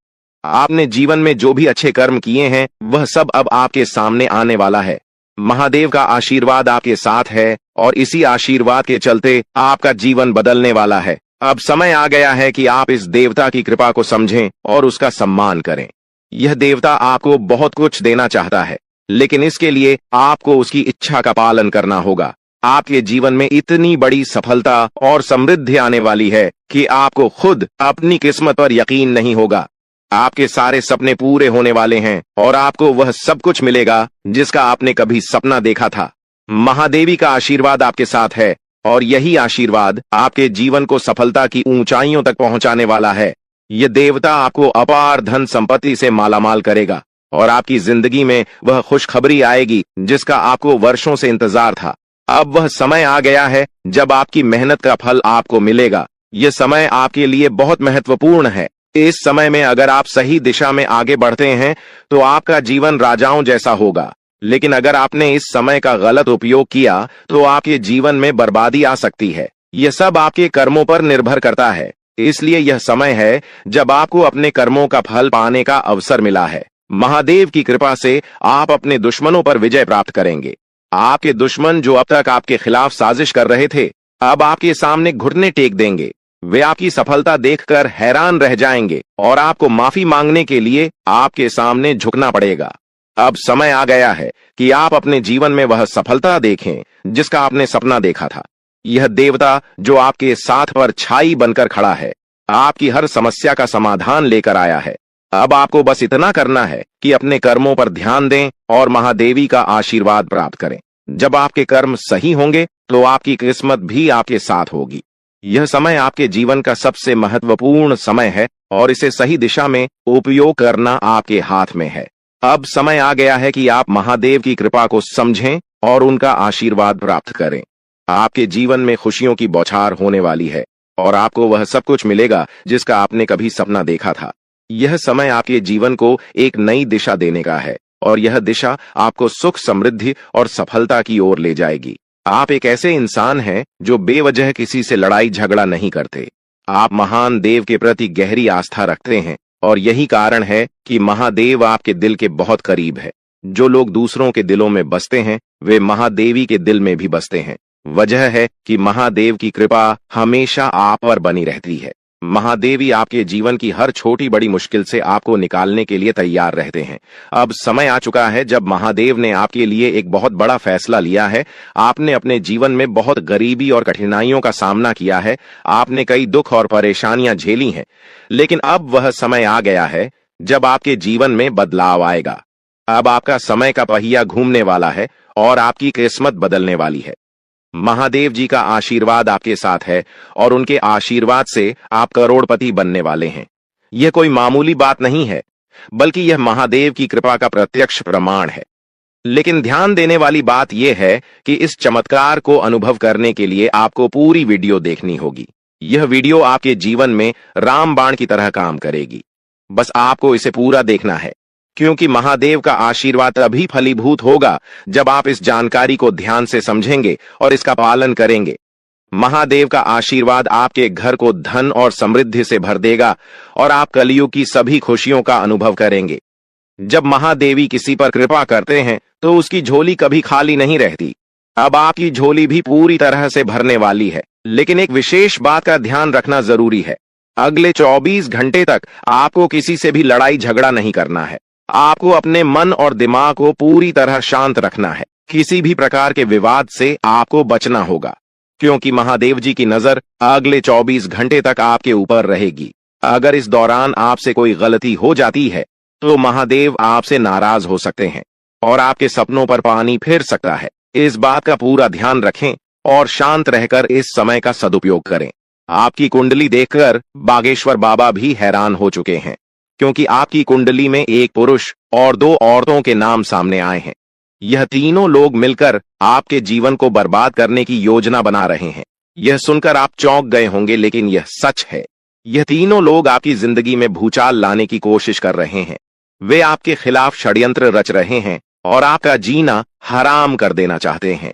आपने जीवन में जो भी अच्छे कर्म किए हैं वह सब अब आपके सामने आने वाला है। महादेव का आशीर्वाद आपके साथ है और इसी आशीर्वाद के चलते आपका जीवन बदलने वाला है। अब समय आ गया है कि आप इस देवता की कृपा को समझें और उसका सम्मान करें। यह देवता आपको बहुत कुछ देना चाहता है, लेकिन इसके लिए आपको उसकी इच्छा का पालन करना होगा। आपके जीवन में इतनी बड़ी सफलता और समृद्धि आने वाली है कि आपको खुद अपनी किस्मत पर यकीन नहीं होगा। आपके सारे सपने पूरे होने वाले हैं और आपको वह सब कुछ मिलेगा जिसका आपने कभी सपना देखा था। महादेवी का आशीर्वाद आपके साथ है और यही आशीर्वाद आपके जीवन को सफलता की ऊंचाइयों तक पहुंचाने वाला है। यह देवता आपको अपार धन संपत्ति से मालामाल करेगा और आपकी जिंदगी में वह खुशखबरी आएगी जिसका आपको वर्षों से इंतजार था। अब वह समय आ गया है जब आपकी मेहनत का फल आपको मिलेगा। यह समय आपके लिए बहुत महत्वपूर्ण है। इस समय में अगर आप सही दिशा में आगे बढ़ते हैं तो आपका जीवन राजाओं जैसा होगा, लेकिन अगर आपने इस समय का गलत उपयोग किया तो आपके जीवन में बर्बादी आ सकती है। यह सब आपके कर्मों पर निर्भर करता है, इसलिए यह समय है जब आपको अपने कर्मों का फल पाने का अवसर मिला है। महादेव की कृपा से आप अपने दुश्मनों पर विजय प्राप्त करेंगे। आपके दुश्मन जो अब तक आपके खिलाफ साजिश कर रहे थे, अब आपके सामने घुटने टेक देंगे। वे आपकी सफलता देखकर हैरान रह जाएंगे और आपको माफी मांगने के लिए आपके सामने झुकना पड़ेगा। अब समय आ गया है कि आप अपने जीवन में वह सफलता देखें जिसका आपने सपना देखा था। यह देवता जो आपके साथ पर छाई बनकर खड़ा है, आपकी हर समस्या का समाधान लेकर आया है। अब आपको बस इतना करना है कि अपने कर्मों पर ध्यान दें और महादेवी का आशीर्वाद प्राप्त करें। जब आपके कर्म सही होंगे तो आपकी किस्मत भी आपके साथ होगी। यह समय आपके जीवन का सबसे महत्वपूर्ण समय है और इसे सही दिशा में उपयोग करना आपके हाथ में है। अब समय आ गया है कि आप महादेव की कृपा को समझें और उनका आशीर्वाद प्राप्त करें। आपके जीवन में खुशियों की बौछार होने वाली है और आपको वह सब कुछ मिलेगा जिसका आपने कभी सपना देखा था। यह समय आपके जीवन को एक नई दिशा देने का है और यह दिशा आपको सुख, समृद्धि और सफलता की ओर ले जाएगी। आप एक ऐसे इंसान हैं जो बेवजह किसी से लड़ाई झगड़ा नहीं करते। आप महान देव के प्रति गहरी आस्था रखते हैं और यही कारण है कि महादेव आपके दिल के बहुत करीब है। जो लोग दूसरों के दिलों में बसते हैं वे महादेवी के दिल में भी बसते हैं। वजह है कि महादेव की कृपा हमेशा आप पर बनी रहती है। महादेवी आपके जीवन की हर छोटी बड़ी मुश्किल से आपको निकालने के लिए तैयार रहते हैं। अब समय आ चुका है जब महादेव ने आपके लिए एक बहुत बड़ा फैसला लिया है। आपने अपने जीवन में बहुत गरीबी और कठिनाइयों का सामना किया है। आपने कई दुख और परेशानियां झेली हैं, लेकिन अब वह समय आ गया है जब आपके जीवन में बदलाव आएगा। अब आपका समय का पहिया घूमने वाला है और आपकी किस्मत बदलने वाली है। महादेव जी का आशीर्वाद आपके साथ है और उनके आशीर्वाद से आप करोड़पति बनने वाले हैं। यह कोई मामूली बात नहीं है, बल्कि यह महादेव की कृपा का प्रत्यक्ष प्रमाण है। लेकिन ध्यान देने वाली बात यह है कि इस चमत्कार को अनुभव करने के लिए आपको पूरी वीडियो देखनी होगी। यह वीडियो आपके जीवन में रामबाण की तरह काम करेगी। बस आपको इसे पूरा देखना है, क्योंकि महादेव का आशीर्वाद तभी फलीभूत होगा जब आप इस जानकारी को ध्यान से समझेंगे और इसका पालन करेंगे। महादेव का आशीर्वाद आपके घर को धन और समृद्धि से भर देगा और आप कलयुग की सभी खुशियों का अनुभव करेंगे। जब महादेवी किसी पर कृपा करते हैं तो उसकी झोली कभी खाली नहीं रहती। अब आपकी झोली भी पूरी तरह से भरने वाली है, लेकिन एक विशेष बात का ध्यान रखना जरूरी है। अगले 24 घंटे तक आपको किसी से भी लड़ाई झगड़ा नहीं करना है। आपको अपने मन और दिमाग को पूरी तरह शांत रखना है। किसी भी प्रकार के विवाद से आपको बचना होगा, क्योंकि महादेव जी की नजर अगले 24 घंटे तक आपके ऊपर रहेगी। अगर इस दौरान आपसे कोई गलती हो जाती है तो महादेव आपसे नाराज हो सकते हैं और आपके सपनों पर पानी फिर सकता है। इस बात का पूरा ध्यान रखें और शांत रहकर इस समय का सदुपयोग करें। आपकी कुंडली देखकर बागेश्वर बाबा भी हैरान हो चुके हैं, क्योंकि आपकी कुंडली में एक पुरुष और 2 औरतों के नाम सामने आए हैं। यह तीनों लोग मिलकर आपके जीवन को बर्बाद करने की योजना बना रहे हैं। यह सुनकर आप चौंक गए होंगे, लेकिन यह सच है। यह तीनों लोग आपकी जिंदगी में भूचाल लाने की कोशिश कर रहे हैं। वे आपके खिलाफ षड्यंत्र रच रहे हैं और आपका जीना हराम कर देना चाहते हैं।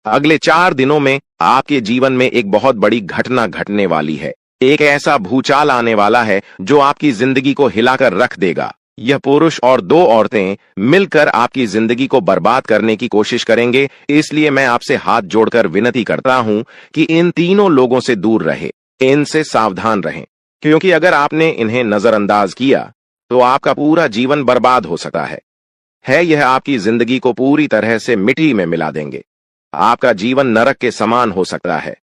अगले 4 दिनों में आपके जीवन में एक बहुत बड़ी घटना घटने वाली है। एक ऐसा भूचाल आने वाला है जो आपकी जिंदगी को हिलाकर रख देगा। यह पुरुष और 2 औरतें मिलकर आपकी जिंदगी को बर्बाद करने की कोशिश करेंगे। इसलिए मैं आपसे हाथ जोड़कर विनती करता हूं कि इन तीनों लोगों से दूर रहे, इनसे सावधान रहें, क्योंकि अगर आपने इन्हें नजरअंदाज किया तो आपका पूरा जीवन बर्बाद हो सकता है। यह आपकी जिंदगी को पूरी तरह से मिट्टी में मिला देंगे। आपका जीवन नरक के समान हो सकता है।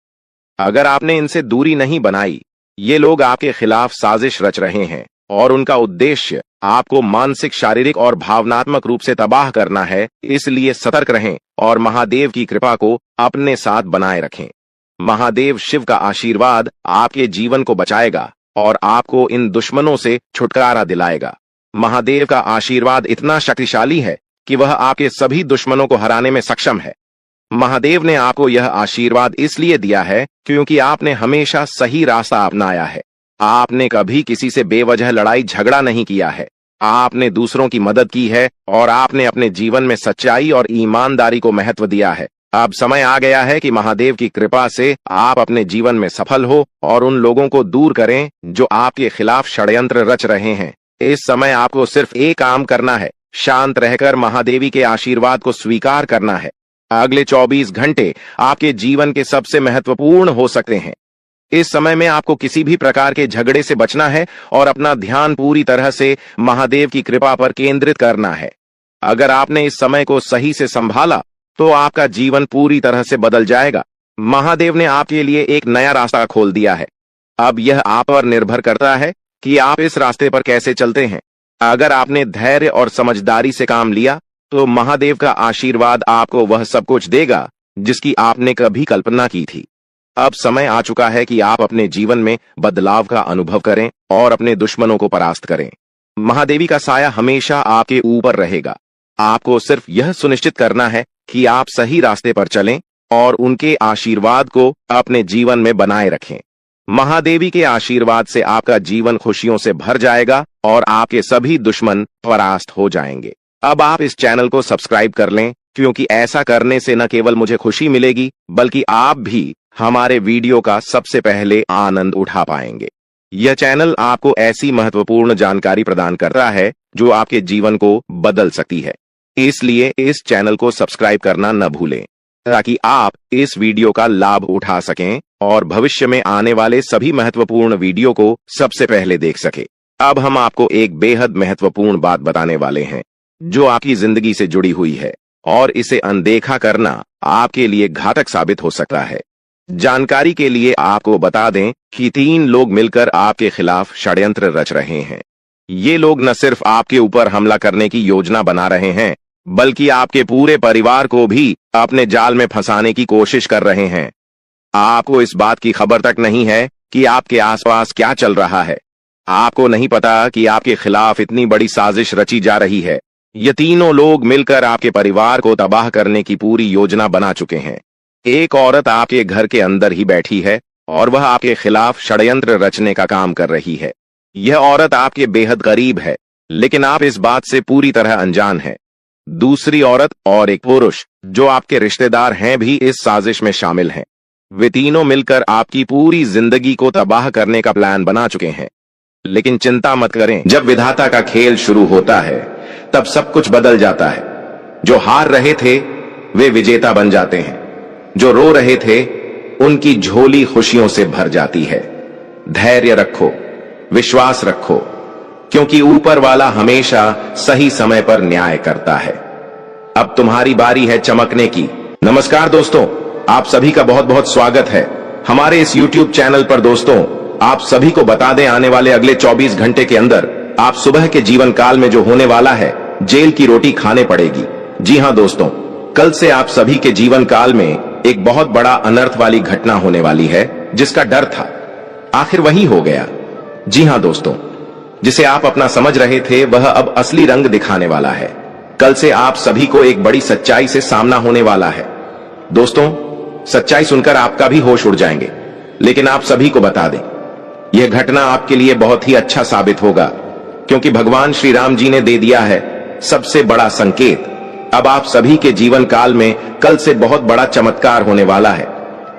अगर आपने इनसे दूरी नहीं बनाई, ये लोग आपके खिलाफ साजिश रच रहे हैं और उनका उद्देश्य आपको मानसिक, शारीरिक और भावनात्मक रूप से तबाह करना है। इसलिए सतर्क रहें और महादेव की कृपा को अपने साथ बनाए रखें। महादेव शिव का आशीर्वाद आपके जीवन को बचाएगा और आपको इन दुश्मनों से छुटकारा दिलाएगा। महादेव का आशीर्वाद इतना शक्तिशाली है कि वह आपके सभी दुश्मनों को हराने में सक्षम है। महादेव ने आपको यह आशीर्वाद इसलिए दिया है क्योंकि आपने हमेशा सही रास्ता अपनाया है। आपने कभी किसी से बेवजह लड़ाई झगड़ा नहीं किया है। आपने दूसरों की मदद की है और आपने अपने जीवन में सच्चाई और ईमानदारी को महत्व दिया है। अब समय आ गया है कि महादेव की कृपा से आप अपने जीवन में सफल हो और उन लोगों को दूर करें जो आपके खिलाफ षड्यंत्र रच रहे हैं। इस समय आपको सिर्फ एक काम करना है, शांत रहकर महादेवी के आशीर्वाद को स्वीकार करना है। अगले 24 घंटे आपके जीवन के सबसे महत्वपूर्ण हो सकते हैं। इस समय में आपको किसी भी प्रकार के झगड़े से बचना है और अपना ध्यान पूरी तरह से महादेव की कृपा पर केंद्रित करना है। अगर आपने इस समय को सही से संभाला तो आपका जीवन पूरी तरह से बदल जाएगा। महादेव ने आपके लिए एक नया रास्ता खोल दिया है। अब यह आप पर निर्भर करता है कि आप इस रास्ते पर कैसे चलते हैं। अगर आपने धैर्य और समझदारी से काम लिया तो महादेव का आशीर्वाद आपको वह सब कुछ देगा जिसकी आपने कभी कल्पना की थी। अब समय आ चुका है कि आप अपने जीवन में बदलाव का अनुभव करें और अपने दुश्मनों को परास्त करें। महादेवी का साया हमेशा आपके ऊपर रहेगा। आपको सिर्फ यह सुनिश्चित करना है कि आप सही रास्ते पर चलें और उनके आशीर्वाद को अपने जीवन में बनाए रखें। महादेवी के आशीर्वाद से आपका जीवन खुशियों से भर जाएगा और आपके सभी दुश्मन परास्त हो जाएंगे। अब आप इस चैनल को सब्सक्राइब कर लें, क्योंकि ऐसा करने से न केवल मुझे खुशी मिलेगी बल्कि आप भी हमारे वीडियो का सबसे पहले आनंद उठा पाएंगे। यह चैनल आपको ऐसी महत्वपूर्ण जानकारी प्रदान करता है जो आपके जीवन को बदल सकती है। इसलिए इस चैनल को सब्सक्राइब करना न भूलें, ताकि आप इस वीडियो का लाभ उठा सकें और भविष्य में आने वाले सभी महत्वपूर्ण वीडियो को सबसे पहले देख सके। अब हम आपको एक बेहद महत्वपूर्ण बात बताने वाले हैं जो आपकी जिंदगी से जुड़ी हुई है और इसे अनदेखा करना आपके लिए घातक साबित हो सकता है। जानकारी के लिए आपको बता दें कि 3 लोग मिलकर आपके खिलाफ षड्यंत्र रच रहे हैं। ये लोग न सिर्फ आपके ऊपर हमला करने की योजना बना रहे हैं, बल्कि आपके पूरे परिवार को भी अपने जाल में फंसाने की कोशिश कर रहे हैं। आपको इस बात की खबर तक नहीं है कि आपके आसपास क्या चल रहा है। आपको नहीं पता कि आपके खिलाफ इतनी बड़ी साजिश रची जा रही है। ये तीनों लोग मिलकर आपके परिवार को तबाह करने की पूरी योजना बना चुके हैं। एक औरत आपके घर के अंदर ही बैठी है और वह आपके खिलाफ षड्यंत्र रचने का काम कर रही है। यह औरत आपके बेहद करीब है, लेकिन आप इस बात से पूरी तरह अनजान हैं। दूसरी औरत और एक पुरुष जो आपके रिश्तेदार हैं भी इस साजिश में शामिल हैं। वे तीनों मिलकर आपकी पूरी जिंदगी को तबाह करने का प्लान बना चुके हैं। लेकिन चिंता मत करें, जब विधाता का खेल शुरू होता है तब सब कुछ बदल जाता है। जो हार रहे थे वे विजेता बन जाते हैं। जो रो रहे थे उनकी झोली खुशियों से भर जाती है। धैर्य रखो, विश्वास रखो, क्योंकि ऊपर वाला हमेशा सही समय पर न्याय करता है। अब तुम्हारी बारी है चमकने की। नमस्कार दोस्तों, आप सभी का बहुत बहुत स्वागत है हमारे इस YouTube चैनल पर। दोस्तों, आप सभी को बता दें, आने वाले अगले 24 घंटे के अंदर आप सुबह के जीवन काल में जो होने वाला है, जेल की रोटी खाने पड़ेगी। जी हां दोस्तों, कल से आप सभी के जीवन काल में एक बहुत बड़ा अनर्थ वाली घटना होने वाली है, जिसका डर था आखिर वही हो गया। जी हां दोस्तों, जिसे आप अपना समझ रहे थे वह अब असली रंग दिखाने वाला है। कल से आप सभी को एक बड़ी सच्चाई से सामना होने वाला है। दोस्तों, सच्चाई सुनकर आपका भी होश उड़ जाएंगे, लेकिन आप सभी को बता दें, यह घटना आपके लिए बहुत ही अच्छा साबित होगा, क्योंकि भगवान श्री राम जी ने दे दिया है सबसे बड़ा संकेत। अब आप सभी के जीवन काल में कल से बहुत बड़ा चमत्कार होने वाला है।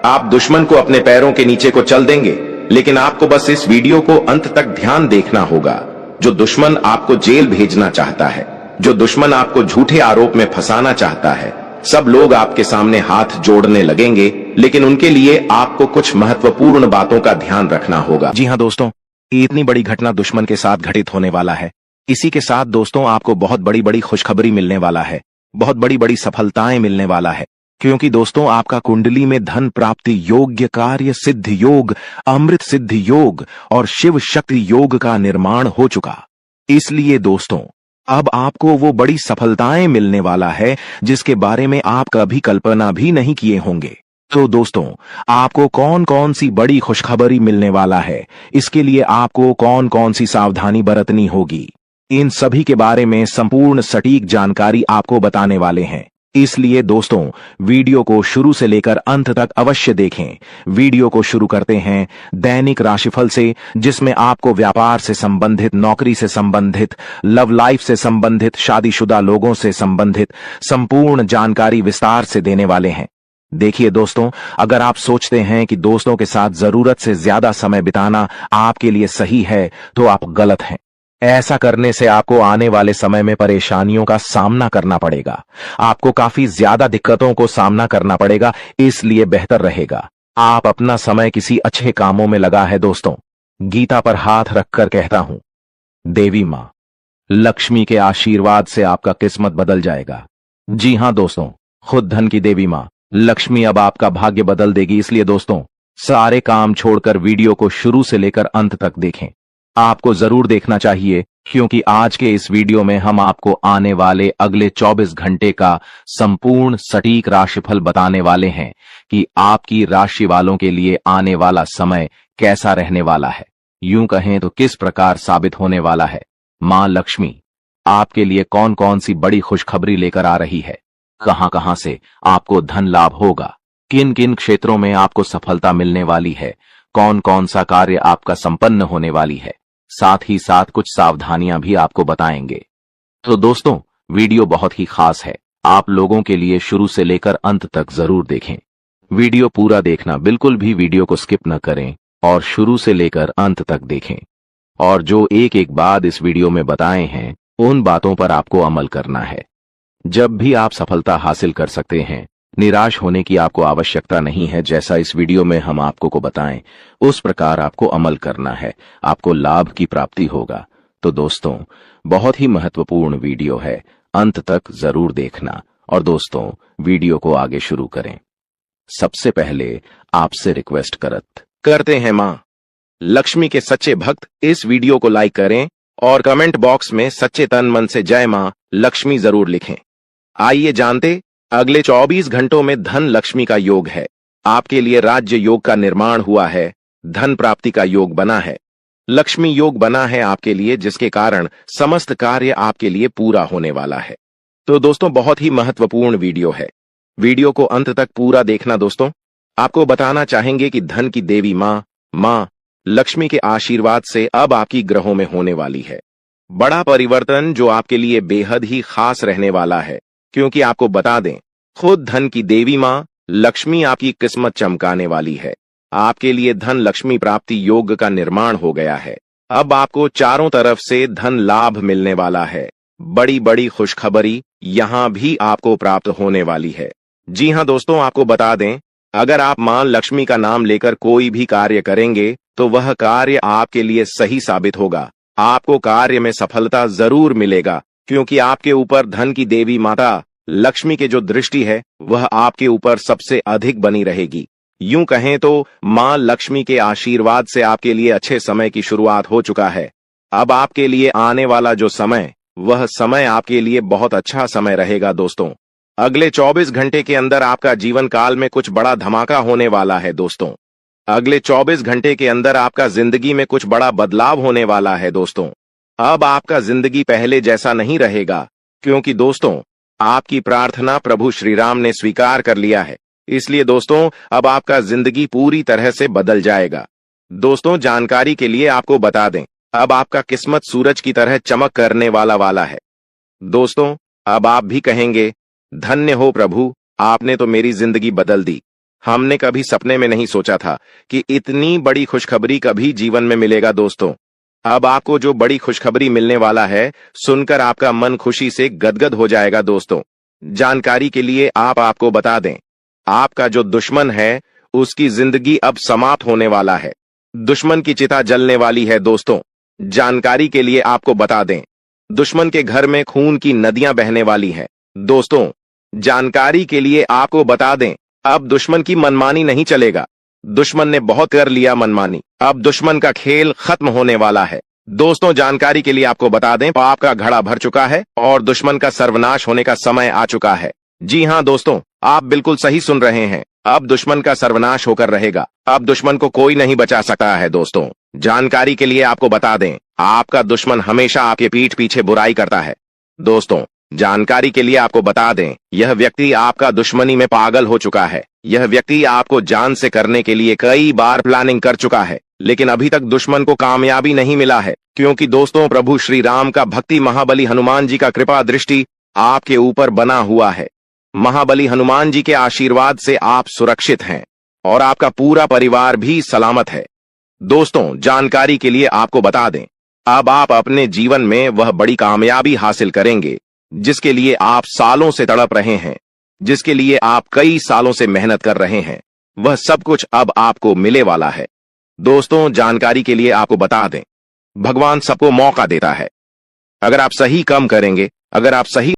आप दुश्मन को अपने पैरों के नीचे को चल देंगे, लेकिन आपको बस इस वीडियो को अंत तक ध्यान देखना होगा। जो दुश्मन आपको जेल भेजना चाहता है, जो दुश्मन आपको झूठे आरोप में फंसाना चाहता है, सब लोग आपके सामने हाथ जोड़ने लगेंगे, लेकिन उनके लिए आपको कुछ महत्वपूर्ण बातों का ध्यान रखना होगा। जी हां दोस्तों, इतनी बड़ी घटना दुश्मन के साथ घटित होने वाला है। इसी के साथ दोस्तों आपको बहुत बड़ी बड़ी खुशखबरी मिलने वाला है, बहुत बड़ी बड़ी सफलताएं मिलने वाला है, क्योंकि दोस्तों आपका कुंडली में धन प्राप्ति योग्य, कार्य सिद्ध योग, अमृत सिद्ध योग और शिव शक्ति योग का निर्माण हो चुका। इसलिए दोस्तों अब आपको वो बड़ी सफलताएं मिलने वाला है जिसके बारे में आप कभी कल्पना भी नहीं किए होंगे। तो दोस्तों आपको कौन कौन सी बड़ी खुशखबरी मिलने वाला है, इसके लिए आपको कौन कौन सी सावधानी बरतनी होगी, इन सभी के बारे में संपूर्ण सटीक जानकारी आपको बताने वाले हैं। इसलिए दोस्तों वीडियो को शुरू से लेकर अंत तक अवश्य देखें। वीडियो को शुरू करते हैं दैनिक राशिफल से, जिसमें आपको व्यापार से संबंधित, नौकरी से संबंधित, लव लाइफ से संबंधित, शादीशुदा लोगों से संबंधित संपूर्ण जानकारी विस्तार से देने वाले हैं। देखिए दोस्तों, अगर आप सोचते हैं कि दोस्तों के साथ जरूरत से ज्यादा समय बिताना आपके लिए सही है, तो आप गलत हैं। ऐसा करने से आपको आने वाले समय में परेशानियों का सामना करना पड़ेगा, आपको काफी ज्यादा दिक्कतों को सामना करना पड़ेगा। इसलिए बेहतर रहेगा आप अपना समय किसी अच्छे कामों में लगा है। दोस्तों गीता पर हाथ रखकर कहता हूं, देवी मां लक्ष्मी के आशीर्वाद से आपका किस्मत बदल जाएगा। जी हां दोस्तों, खुद धन की देवी मां लक्ष्मी अब आपका भाग्य बदल देगी। इसलिए दोस्तों सारे काम छोड़कर वीडियो को शुरू से लेकर अंत तक देखें। आपको जरूर देखना चाहिए, क्योंकि आज के इस वीडियो में हम आपको आने वाले अगले 24 घंटे का संपूर्ण सटीक राशिफल बताने वाले हैं कि आपकी राशि वालों के लिए आने वाला समय कैसा रहने वाला है, यूं कहें तो किस प्रकार साबित होने वाला है। मां लक्ष्मी आपके लिए कौन कौन सी बड़ी खुशखबरी लेकर आ रही है, कहां कहां से आपको धन लाभ होगा, किन किन क्षेत्रों में आपको सफलता मिलने वाली है, कौन कौन सा कार्य आपका संपन्न होने वाली है, साथ ही साथ कुछ सावधानियां भी आपको बताएंगे। तो दोस्तों वीडियो बहुत ही खास है, आप लोगों के लिए शुरू से लेकर अंत तक जरूर देखें। वीडियो पूरा देखना, बिल्कुल भी वीडियो को स्किप न करें और शुरू से लेकर अंत तक देखें। और जो एक एक बात इस वीडियो में बताए हैं, उन बातों पर आपको अमल करना है। जब भी आप सफलता हासिल कर सकते हैं, निराश होने की आपको आवश्यकता नहीं है। जैसा इस वीडियो में हम आपको को बताएं, उस प्रकार आपको अमल करना है, आपको लाभ की प्राप्ति होगा। तो दोस्तों बहुत ही महत्वपूर्ण वीडियो है, अंत तक जरूर देखना। और दोस्तों वीडियो को आगे शुरू करें, सबसे पहले आपसे रिक्वेस्ट करते हैं, मां लक्ष्मी के सच्चे भक्त इस वीडियो को लाइक करें और कमेंट बॉक्स में सच्चे तन मन से जय मां लक्ष्मी जरूर लिखें। आइए जानते, अगले 24 घंटों में धन लक्ष्मी का योग है। आपके लिए राज्य योग का निर्माण हुआ है, धन प्राप्ति का योग बना है, लक्ष्मी योग बना है आपके लिए, जिसके कारण समस्त कार्य आपके लिए पूरा होने वाला है। तो दोस्तों बहुत ही महत्वपूर्ण वीडियो है, वीडियो को अंत तक पूरा देखना। दोस्तों आपको बताना चाहेंगे कि धन की देवी मां लक्ष्मी के आशीर्वाद से अब आपकी ग्रहों में होने वाली है बड़ा परिवर्तन, जो आपके लिए बेहद ही खास रहने वाला है। क्योंकि आपको बता दें, खुद धन की देवी मां लक्ष्मी आपकी किस्मत चमकाने वाली है। आपके लिए धन लक्ष्मी प्राप्ति योग का निर्माण हो गया है। अब आपको चारों तरफ से धन लाभ मिलने वाला है। बड़ी बड़ी खुशखबरी यहां भी आपको प्राप्त होने वाली है। जी हां दोस्तों, आपको बता दें, अगर आप मां लक्ष्मी का नाम लेकर कोई भी कार्य करेंगे तो वह कार्य आपके लिए सही साबित होगा। आपको कार्य में सफलता जरूर मिलेगा, क्योंकि आपके ऊपर धन की देवी माता लक्ष्मी की जो दृष्टि है वह आपके ऊपर सबसे अधिक बनी रहेगी। यूं कहें तो मां लक्ष्मी के आशीर्वाद से आपके लिए अच्छे समय की शुरुआत हो चुका है। अब आपके लिए आने वाला जो समय, वह समय आपके लिए बहुत अच्छा समय रहेगा दोस्तों। अगले 24 घंटे के अंदर आपका जीवन काल में कुछ बड़ा धमाका होने वाला है दोस्तों। अगले 24 घंटे के अंदर आपका जिंदगी में कुछ बड़ा बदलाव होने वाला है दोस्तों। अब आपका जिंदगी पहले जैसा नहीं रहेगा, क्योंकि दोस्तों आपकी प्रार्थना प्रभु श्री राम ने स्वीकार कर लिया है। इसलिए दोस्तों अब आपका जिंदगी पूरी तरह से बदल जाएगा। दोस्तों जानकारी के लिए आपको बता दें, अब आपका किस्मत सूरज की तरह चमक करने वाला है। दोस्तों अब आप भी कहेंगे, धन्य हो प्रभु, आपने तो मेरी जिंदगी बदल दी। हमने कभी सपने में नहीं सोचा था कि इतनी बड़ी खुशखबरी कभी जीवन में मिलेगा। दोस्तों अब आपको जो बड़ी खुशखबरी मिलने वाला है, सुनकर आपका मन खुशी से गदगद हो जाएगा। दोस्तों जानकारी के लिए आपको बता दें, आपका जो दुश्मन है उसकी जिंदगी अब समाप्त होने वाला है। दुश्मन की चिता जलने वाली है। दोस्तों जानकारी के लिए आपको बता दें, दुश्मन के घर में खून की नदियां बहने वाली है। दोस्तों जानकारी के लिए आपको बता दें, अब दुश्मन की मनमानी नहीं चलेगा। दुश्मन ने बहुत कर लिया मनमानी, अब दुश्मन का खेल खत्म होने वाला है। दोस्तों जानकारी के लिए आपको बता दें, पाप का घड़ा भर चुका है और दुश्मन का सर्वनाश होने का समय आ चुका है। जी हां दोस्तों, आप बिल्कुल सही सुन रहे हैं। अब दुश्मन का सर्वनाश होकर रहेगा। अब दुश्मन को कोई नहीं बचा सकता है। दोस्तों जानकारी के लिए आपको बता दें, आपका दुश्मन हमेशा आपके पीठ पीछे बुराई करता है। दोस्तों जानकारी के लिए आपको बता दें, यह व्यक्ति आपका दुश्मनी में पागल हो चुका है। यह व्यक्ति आपको जान से करने के लिए कई बार प्लानिंग कर चुका है, लेकिन अभी तक दुश्मन को कामयाबी नहीं मिला है, क्योंकि दोस्तों प्रभु श्री राम का भक्ति महाबली हनुमान जी का कृपा दृष्टि आपके ऊपर बना हुआ है। महाबली हनुमान जी के आशीर्वाद से आप सुरक्षित हैं और आपका पूरा परिवार भी सलामत है। दोस्तों जानकारी के लिए आपको बता दें, अब आप अपने जीवन में वह बड़ी कामयाबी हासिल करेंगे जिसके लिए आप सालों से तड़प रहे हैं, जिसके लिए आप कई सालों से मेहनत कर रहे हैं। वह सब कुछ अब आपको मिले वाला है। दोस्तों जानकारी के लिए आपको बता दें, भगवान सबको मौका देता है। अगर आप सही काम करेंगे, अगर आप सही